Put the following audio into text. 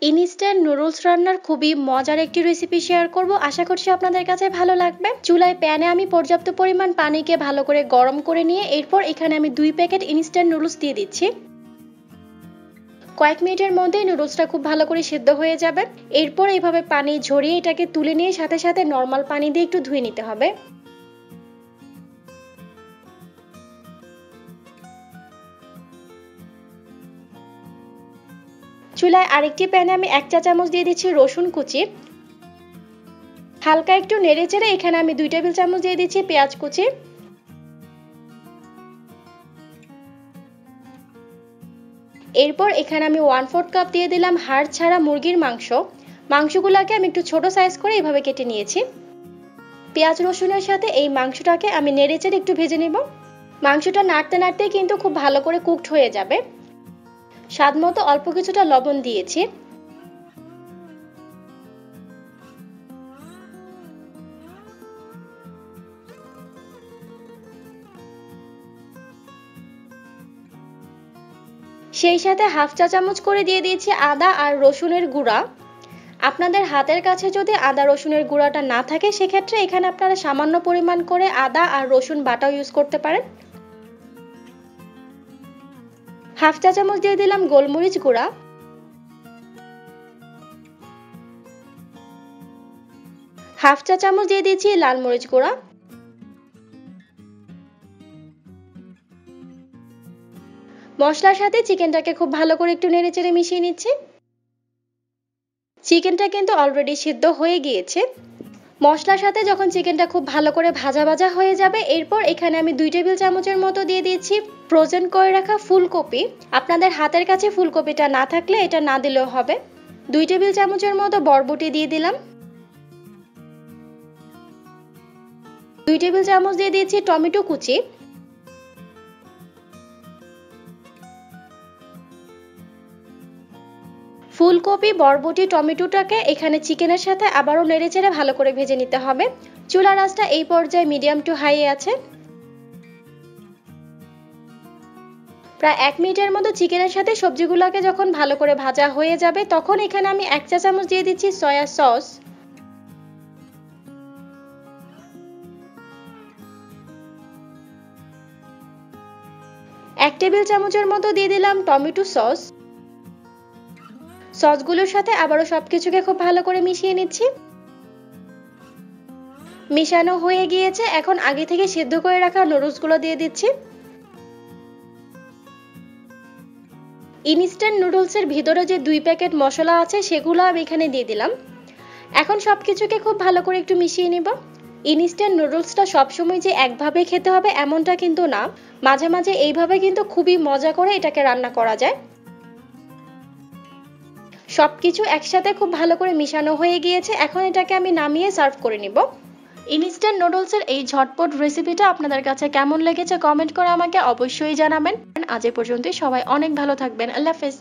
Instant noodles রান্নার খুবই মজার একটি রেসিপি শেয়ার করব। আশা করছি আপনাদের কাছে ভালো লাগবে। চুলায় প্যানে আমি পর্যাপ্ত পরিমাণ পানিকে ভালো করে গরম করে নিয়ে এরপর এখানে আমি 2 প্যাকেট ইনস্ট্যান্ট নুডলস দিয়ে দিচ্ছি। কয়েক মিনিটের মধ্যেই নুডলসটা খুব ভালো করে সিদ্ধ হয়ে যাবে। এরপর এইভাবে পানি ঝরিয়ে এটাকে তুলে নিয়ে সাথে সাথে নরমাল পানি দিয়ে একটু ধুয়ে নিতে হবে। চুলায় আরেকটি প্যানে আমি 1 চা চামচ দিয়ে দিচ্ছি রসুন কুচি। হালকা একটু নেড়েচেড়ে এখানে আমি 2 টেবিল চামচ দিয়ে দিচ্ছি পেঁয়াজ কুচি। এরপর এখানে আমি 1/4 কাপ দিয়ে দিলাম হাড় ছাড়া মুরগির মাংস। মাংসগুলোকে আমি একটু ছোট সাইজ করে এইভাবে কেটে নিয়েছি। পেঁয়াজ রসুনের সাথে এই মাংসটাকে আমি নেড়েচেড়ে একটু ভেজে নেব। মাংসটা নাড়তে নাড়তেই কিন্তু খুব ভালো করে কুকড হয়ে যাবে। স্বাদমতো অল্প কিছুটা লবণ দিয়েছি। সেই সাথে হাফ চা চামচ করে দিয়ে দিয়েছি আদা আর রসুনের গুঁড়া। আপনাদের হাতের কাছে যদি আদা রসুনের গুঁড়াটা না থাকে সেক্ষেত্রে এখানে আপনারা সামান্য পরিমাণ করে আদা আর রসুন বাটাও ইউজ করতে পারেন। হাফ চা চামচ দিয়ে দিলাম গোলমরিচ গুঁড়া। হাফ চা চামচ দিয়ে দিয়েছি লাল মরিচ গুঁড়া। মশলার সাথে চিকেনটাকে খুব ভালো করে একটু নেড়েচেড়ে মিশিয়ে নিচ্ছি। চিকেনটা কিন্তু অলরেডি সিদ্ধ হয়ে গিয়েছে। মশলার সাথে যখন চিকেনটা খুব ভালো করে ভাজা ভাজা হয়ে যাবে এরপর এখানে আমি 2 টেবিল চামচের মতো দিয়ে দিয়েছি ফ্রোজেন করে রাখা ফুলকপি। আপনাদের হাতের কাছে ফুলকপিটা না থাকলে এটা না দিলেও হবে। 2 টেবিল চামচের মতো বরবটি দিয়ে দিলাম। 2 টেবিল চামচ দিয়ে দিয়েছি টমেটো কুচি। ফুলকপি বরবটি টমেটোটাকে এখানে চিকেনের সাথে আবারও নেড়েচেড়ে ভালো করে ভেজে নিতে হবে। চুলার আঁচটা এই পর্যায়ে মিডিয়াম টু হাই আছে। প্রায় 1 মিনিটের মতো চিকেনের সাথে সবজিগুলোকে যখন ভালো করে ভাজা হয়ে যাবে তখন এখানে আমি 1 চা চামচ দিয়ে দিচ্ছি সয়া সস। এক টেবিল চামচের মতো দিয়ে দিলাম টমেটো সস। সসগুলোর সাথে আবারও সবকিছুকে খুব ভালো করে মিশিয়ে নিচ্ছি। মিশানো হয়ে গিয়েছে। এখন আগে থেকে সিদ্ধ করে রাখা নুডলসগুলো দিয়ে দিচ্ছি। ইনস্ট্যান্ট নুডলসের ভিতরে যে 2 প্যাকেট মশলা আছে সেগুলো আমি এখানে দিয়ে দিলাম। এখন সবকিছুকে খুব ভালো করে একটু মিশিয়ে নিব। ইনস্ট্যান্ট নুডলসটা সবসময় যে একভাবে খেতে হবে এমনটা কিন্তু না, মাঝে মাঝে এইভাবে কিন্তু খুবই মজা করে এটাকে রান্না করা যায়। সবকিছু একসাথে খুব ভালো করে মিশানো হয়ে গিয়েছে। এখন এটাকে আমি নামিয়ে সার্ভ করে নিব। ইনস্ট্যান্ট নুডলসের এই ঝটপট রেসিপিটা আপনাদের কাছে কেমন লেগেছে কমেন্ট করে আমাকে অবশ্যই জানাবেন। আজ এই পর্যন্তই। সবাই অনেক ভালো থাকবেন। আল্লাহ হাফেজ।